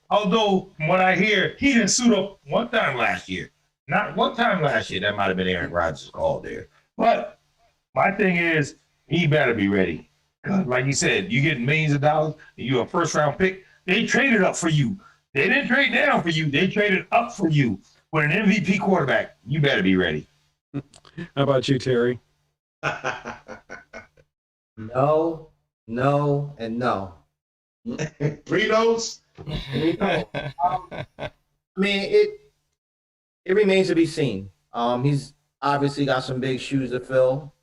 although from what I hear, he didn't suit up one time last year. Not one time last year. That might have been Aaron Rodgers' call there. But my thing is, he better be ready. Like you said, you get millions of dollars, you're a first round pick. They traded up for you. They didn't trade down for you. They traded up for you with an MVP quarterback. You better be ready. How about you, Terry? No, no, and no. 3 no's? I mean, it remains to be seen. He's obviously got some big shoes to fill,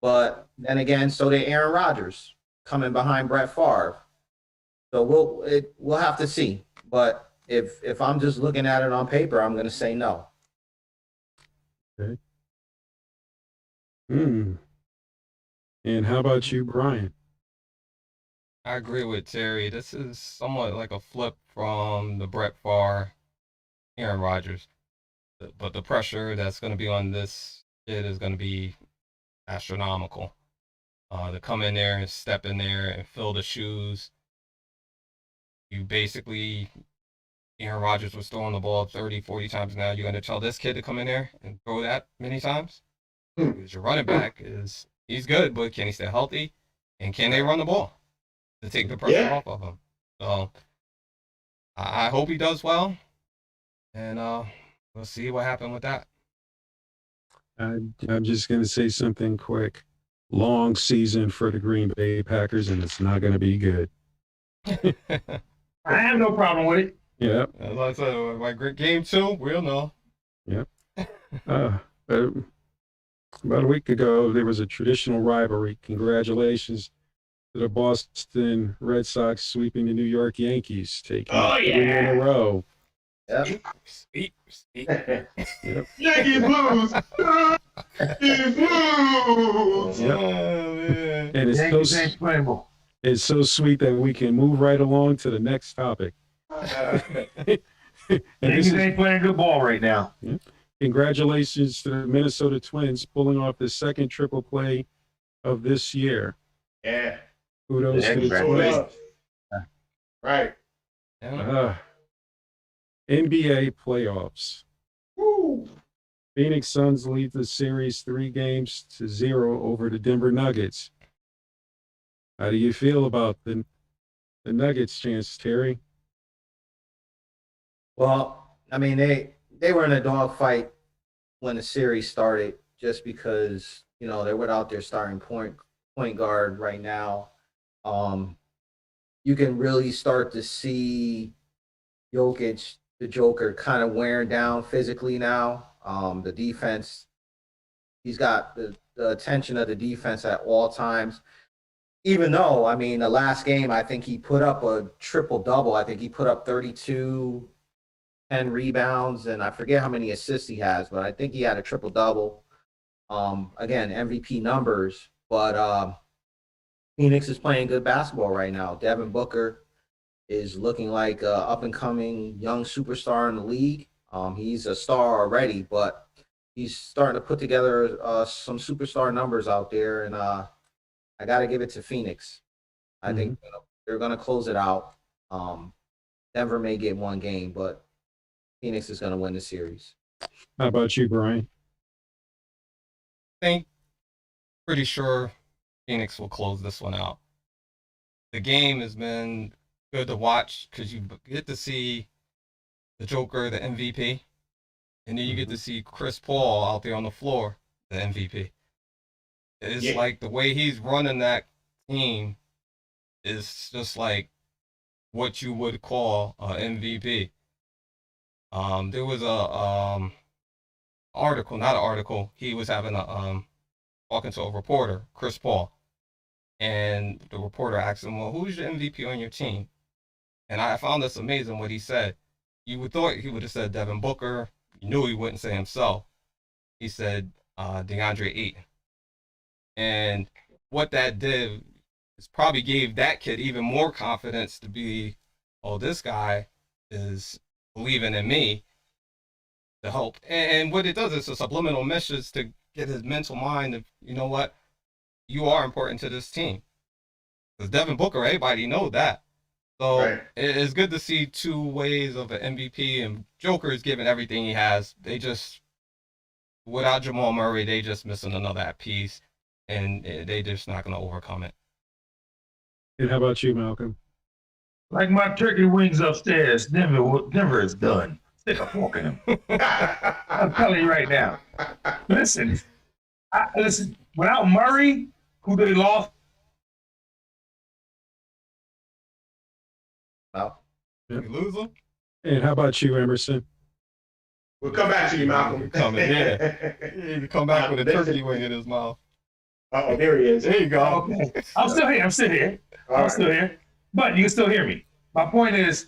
but then again, so did Aaron Rodgers coming behind Brett Favre. So we'll have to see. But if I'm just looking at it on paper, I'm going to say no. Okay. And how about you, Brian? I agree with Terry. This is somewhat like a flip from the Brett Favre, Aaron Rodgers. But the pressure that's going to be on this kid is going to be astronomical. To come in there and step in there and fill the shoes. You basically, Aaron Rodgers was throwing the ball 30, 40 times now. You're going to tell this kid to come in there and throw that many times? Because your running back he's good, but can he stay healthy? And can they run the ball to take the pressure off of him? So I hope he does well. And we'll see what happens with that. I'm just going to say something quick. Long season for the Green Bay Packers, and it's not going to be good. I have no problem with it. Yeah. As I said, like game 2, we'll know. About a week ago, there was a traditional rivalry. Congratulations to the Boston Red Sox sweeping the New York Yankees, taking 3 in a row. Yep. Sweet. Yep. Yankees lose. Yankees lose. Yep. Oh, man. And Yankees ain't playable. it's so sweet that we can move right along to the next topic. And this Yankees is, ain't playing good ball right now. congratulations to the Minnesota Twins pulling off the second triple play of this year. Yeah. Kudos Yeah, to the Congratulations. Yeah. Right. Yeah. NBA playoffs. Woo. Phoenix Suns lead the series 3-0 over the Denver Nuggets. How do you feel about the Nuggets' chance, Terry? Well, I mean, they were in a dogfight when the series started, just because they're without their starting point guard right now. You can really start to see Jokic, the Joker, kind of wearing down physically now. The defense, he's got the attention of the defense at all times. Even though, I mean, the last game, I think he put up a triple double. I think he put up 32, 10 rebounds, and I forget how many assists he has, but I think he had a triple double. Again, MVP numbers, but Phoenix is playing good basketball right now. Devin Booker is looking like an up and coming young superstar in the league. He's a star already, but he's starting to put together some superstar numbers out there, and I got to give it to Phoenix. I think they're going to close it out. Denver may get one game, but Phoenix is going to win the series. How about you, Brian? I think pretty sure Phoenix will close this one out. The game has been good to watch because you get to see the Joker, the MVP, and then you get to see Chris Paul out there on the floor, the MVP. It's like the way he's running that team is just like what you would call an MVP. There was a not an article. He was having a talking to a reporter, Chris Paul, and the reporter asked him, "Well, who's your MVP on your team?" And I found this amazing what he said. You would thought he would have said Devin Booker. You knew he wouldn't say himself. He said DeAndre Ayton. And what that did is probably gave that kid even more confidence to be, oh, this guy is believing in me to help. And what it does is a subliminal message to get his mental mind of, you know what, you are important to this team. Because Devin Booker, everybody knows that. So it's good to see two ways of an MVP, and Joker is giving everything he has. They just, without Jamal Murray, they just missing another piece, and they just not going to overcome it. And how about you, Malcolm? Like my turkey wings upstairs, Denver is done. Stick a fork in him. I'm telling you right now. Listen, without Murray, who they lost. Well, You lose them? And how about you, Emerson? We'll come back to you, Malcolm. Coming, yeah. You come back with a turkey wing in his mouth. Oh, there he is. There you go. Okay. I'm still here. Still here. But you can still hear me. My point is,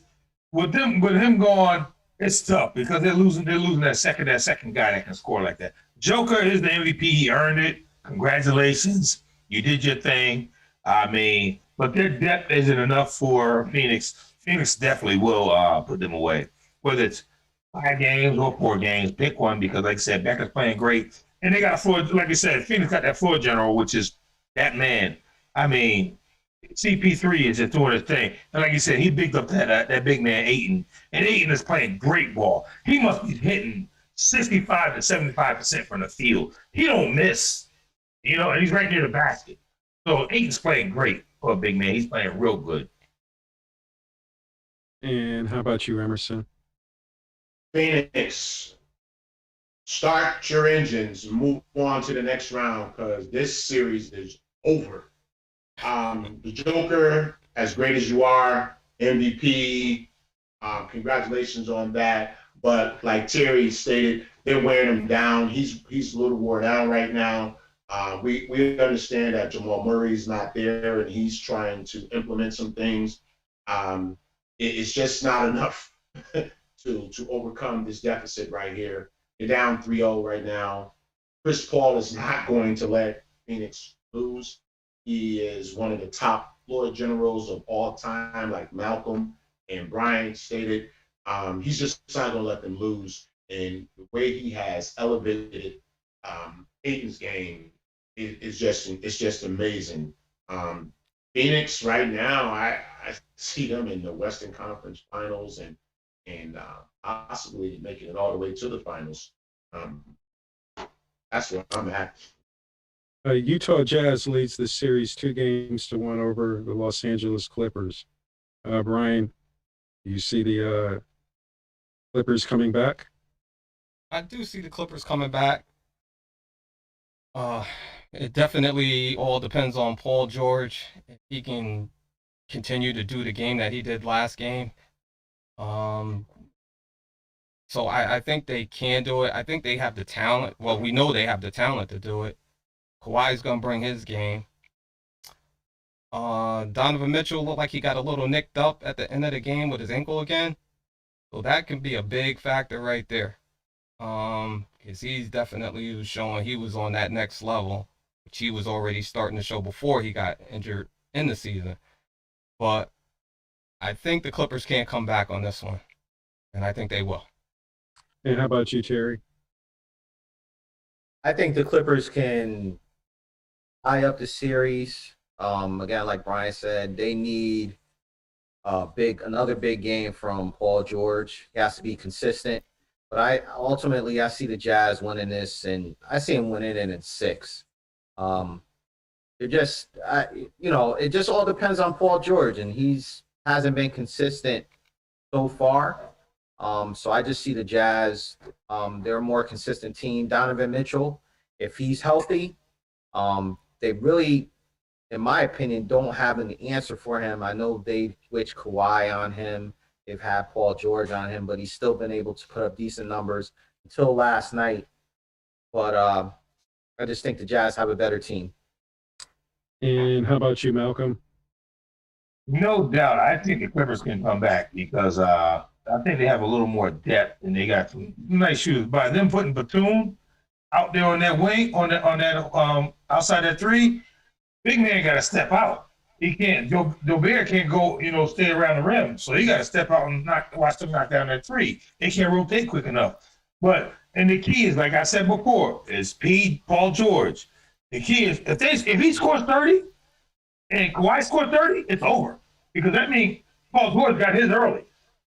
with him gone, it's tough because they're losing that second guy that can score like that. Joker is the MVP. He earned it. Congratulations. You did your thing. I mean, but their depth isn't enough for Phoenix. Phoenix definitely will put them away. Whether it's 5 games or 4 games, pick one because, like I said, Becker's playing great. And they got a floor, like I said, Phoenix got that floor general, which is that man. I mean, CP3 is just doing his thing. And like you said, he bigged up that big man, Ayton. And Ayton is playing great ball. He must be hitting 65 to 75% from the field. He don't miss, and he's right near the basket. So Ayton's playing great for a big man. He's playing real good. And how about you, Emerson? Phoenix, start your engines, move on to the next round because this series is over. The Joker, as great as you are, MVP, congratulations on that. But like Terry stated, they're wearing him down. He's a little worn down right now. We understand that Jamal Murray's not there and he's trying to implement some things. It's just not enough to overcome this deficit right here. They're down 3-0 right now. Chris Paul is not going to let Phoenix lose. He is one of the top floor generals of all time, like Malcolm and Brian stated. He's just not going to let them lose. And the way he has elevated Ayton's game it's just amazing. Phoenix right now, I see them in the Western Conference Finals and possibly making it all the way to the finals. Um, that's where I'm at. Utah Jazz leads the series 2-1 over the Los Angeles Clippers. Brian, you see the Clippers coming back? I do see the Clippers coming back. Uh, it definitely all depends on Paul George. If he can continue to do the game that he did last game. Um, so I think they can do it. I think they have the talent. Well, we know they have the talent to do it. Kawhi's gonna bring his game. Donovan Mitchell looked like he got a little nicked up at the end of the game with his ankle again. So that can be a big factor right there. Because he's definitely showing he was on that next level, which he was already starting to show before he got injured in the season. But I think the Clippers can't come back on this one, and I think they will. And how about you, Terry? I think the Clippers can tie up the series. Again, like Brian said, they need another big game from Paul George. He has to be consistent. But I see the Jazz winning this, and I see him winning it in 6. It just it just all depends on Paul George, and hasn't been consistent so far. So I just see the Jazz. They're a more consistent team. Donovan Mitchell, if he's healthy, they really, in my opinion, don't have an answer for him. I know they switched Kawhi on him. They've had Paul George on him, but he's still been able to put up decent numbers until last night. But I just think the Jazz have a better team. And how about you, Malcolm? No doubt. I think the Clippers can come back because I think they have a little more depth and they got some nice shooters. By them putting Batum out there on that wing, on that outside that 3, big man got to step out. He can't. Gobert can't go, stay around the rim. So he got to step out and watch them knock down that 3. They can't rotate quick enough. And the key is, like I said before, is Paul George. The key is if he scores 30 and Kawhi scores 30, it's over. Because that means Paul George got his early.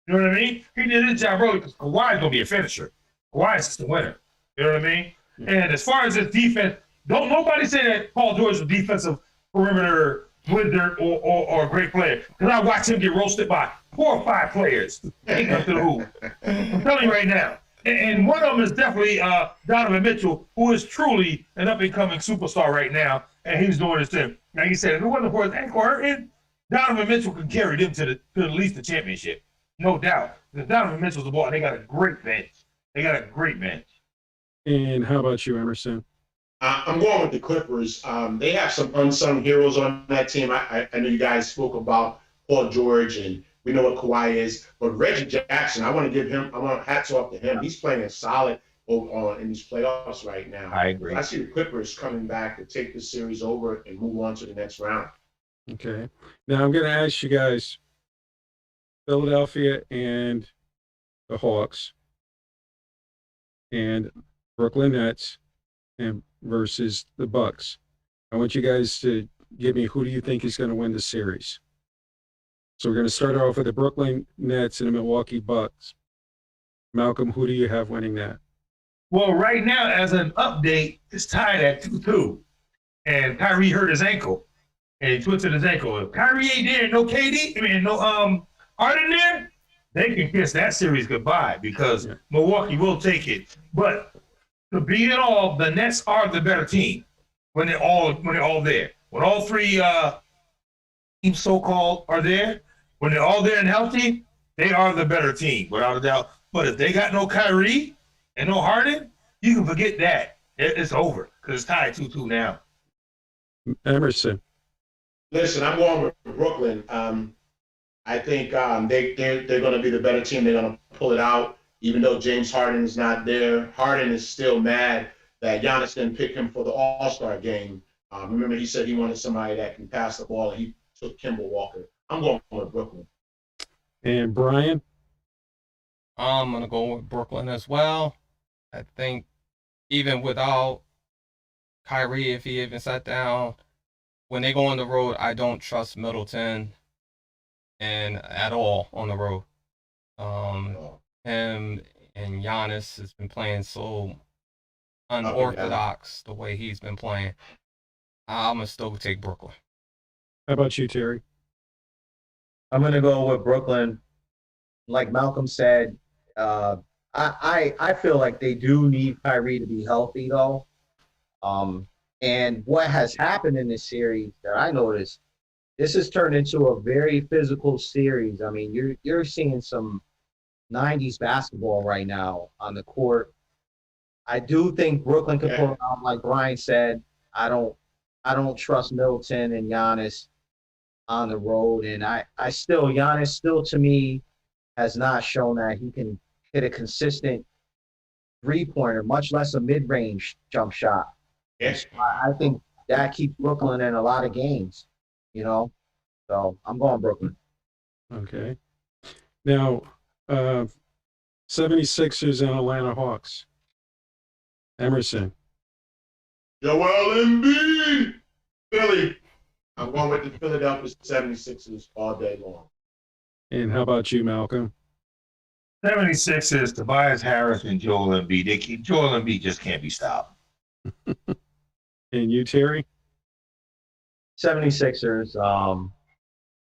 You know what I mean? He did his job early because Kawhi's going to be a finisher. Kawhi's just the winner. You know what I mean? And as far as his defense, don't nobody say that Paul George is a defensive perimeter wizard or a great player. Because I watched him get roasted by 4 or 5 players. Ain't up to the hoop. I'm telling you right now. And one of them is definitely Donovan Mitchell, who is truly an up-and-coming superstar right now, and he's doing his thing. Like he said, if it wasn't for his ankle hurting, Donovan Mitchell could carry them to at least the championship. No doubt. Because Donovan Mitchell's the ball, and they got a great bench. And how about you, Emerson? I'm going with the Clippers. They have some unsung heroes on that team. I know you guys spoke about Paul George, and we know what Kawhi is. But Reggie Jackson, I want hats off to him. He's playing solid in these playoffs right now. I agree. I see the Clippers coming back to take this series over and move on to the next round. Okay. Now I'm going to ask you guys, Philadelphia and the Hawks and Brooklyn Nets and versus the Bucks. I want you guys to give me who do you think is going to win the series. So we're going to start off with the Brooklyn Nets and the Milwaukee Bucks. Malcolm, who do you have winning that? Well, right now, as an update, it's tied at 2-2. And Kyrie hurt his ankle. And he twisted his ankle. If Kyrie ain't there, no Harden there, they can kiss that series goodbye because Milwaukee will take it. But to be in all, the Nets are the better team when they're all there. When all 3 teams so-called are there, when they're all there and healthy, they are the better team, without a doubt. But if they got no Kyrie and no Harden, you can forget that. It's over because it's tied 2-2 now. Emerson. Listen, I'm going with Brooklyn. I think they're going to be the better team. They're going to pull it out, even though James Harden is not there. Harden is still mad that Giannis didn't pick him for the All-Star game. Remember, he said he wanted somebody that can pass the ball, and he took Kemba Walker. I'm going with Brooklyn. And Brian? I'm going to go with Brooklyn as well. I think even without Kyrie, if he even sat down. When they go on the road, I don't trust Middleton and at all on the road. Him and Giannis has been playing so unorthodox the way he's been playing. I'm gonna still take Brooklyn. How about you, Terry? I'm gonna go with Brooklyn. Like Malcolm said, I feel like they do need Kyrie to be healthy though. And what has happened in this series that I noticed, this has turned into a very physical series. I mean, you're seeing some 90s basketball right now on the court. I do think Brooklyn could pull it out, like Brian said. I don't trust Middleton and Giannis on the road, and Giannis still to me has not shown that he can hit a consistent 3-pointer, much less a mid-range jump shot. Yes. I think that keeps Brooklyn in a lot of games, you know. So I'm going Brooklyn. Okay. Now, 76ers and Atlanta Hawks. Emerson. Joel Embiid. Philly. I'm going with the Philadelphia 76ers all day long. And how about you, Malcolm? 76ers, Tobias Harris and Joel Embiid. Joel Embiid just can't be stopped. And you, Terry? 76ers,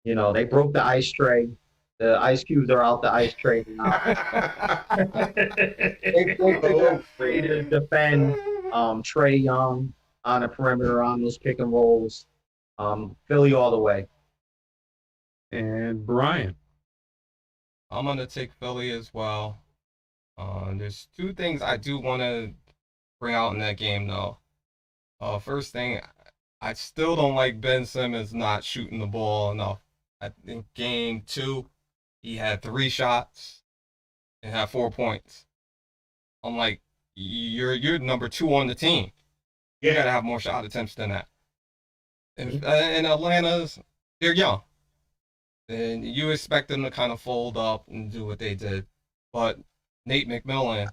they broke the ice tray. The ice cubes are out the ice tray now. They figured free to defend Trey Young on the perimeter on those pick and rolls. Philly all the way. And Brian? I'm gonna take Philly as well. There's two things I do want to bring out in that game, though. First thing, I still don't like Ben Simmons not shooting the ball enough. I think game 2, he had 3 shots and had 4 points. I'm like, you're number 2 on the team. You gotta have more shot attempts than that. And Atlanta's, they're young. And you expect them to kind of fold up and do what they did. But Nate McMillan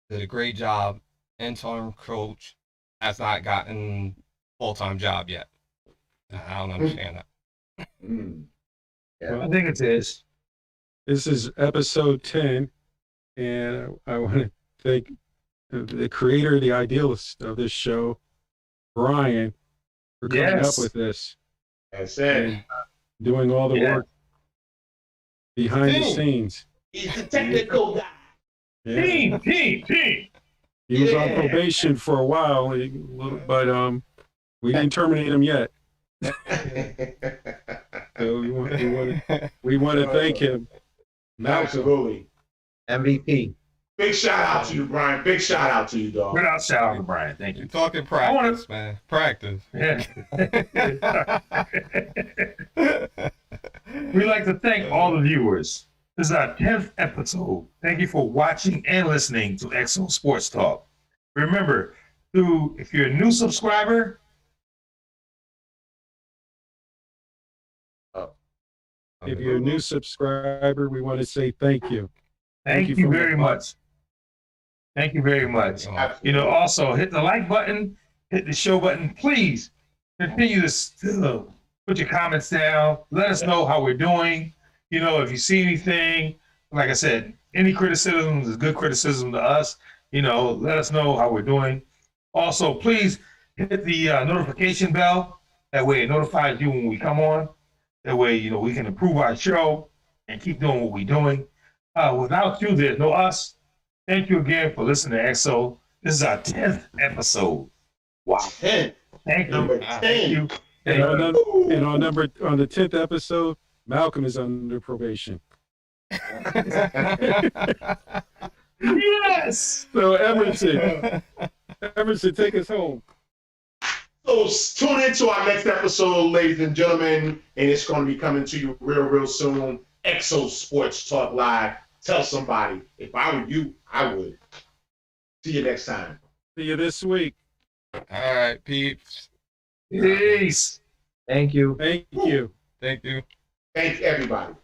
did a great job. Interim coach has not gotten full-time job yet. I don't understand that. Yeah, I think it is. This is episode 10, and I want to thank the creator, the idealist of this show, Brian, for coming up with this. That's it. And doing all the work behind the scenes. He's the technical guy. Yeah. Team. He was on probation for a while, but we didn't terminate him yet. So we want to thank him. Malcolm. Absolutely. MVP. Big shout out to you, Brian. Big shout out to you, dog. Good out shout out to Brian. Thank you. You're talking practice, man. Practice. Yeah. We'd like to thank all the viewers. This is our 10th episode. Thank you for watching and listening to XO Sports Talk. Remember, if you're a new subscriber, If you're a new subscriber, we want to say thank you. thank you very much. Thank you very much. Also hit the like button, hit the show button. Please continue to put your comments down. Let us know how we're doing. If you see anything, like I said, any criticism is good criticism to us. Let us know how we're doing. Also, please hit the notification bell. That way it notifies you when we come on. That way, we can improve our show and keep doing what we're doing. Without you, there's no us. Thank you again for listening to XO. This is our 10th episode. Wow. 10. Thank you. Number 10. Thank you. And on the 10th episode, Malcolm is under probation. Yes. So Emerson, take us home. So tune in to our next episode, ladies and gentlemen, and it's going to be coming to you real soon. XO Sports Talk Live. Tell somebody. If I were you, I would. See you next time. See you this week. All right, peeps. Peace. Thank you. Thank you. Thank you. Thank everybody.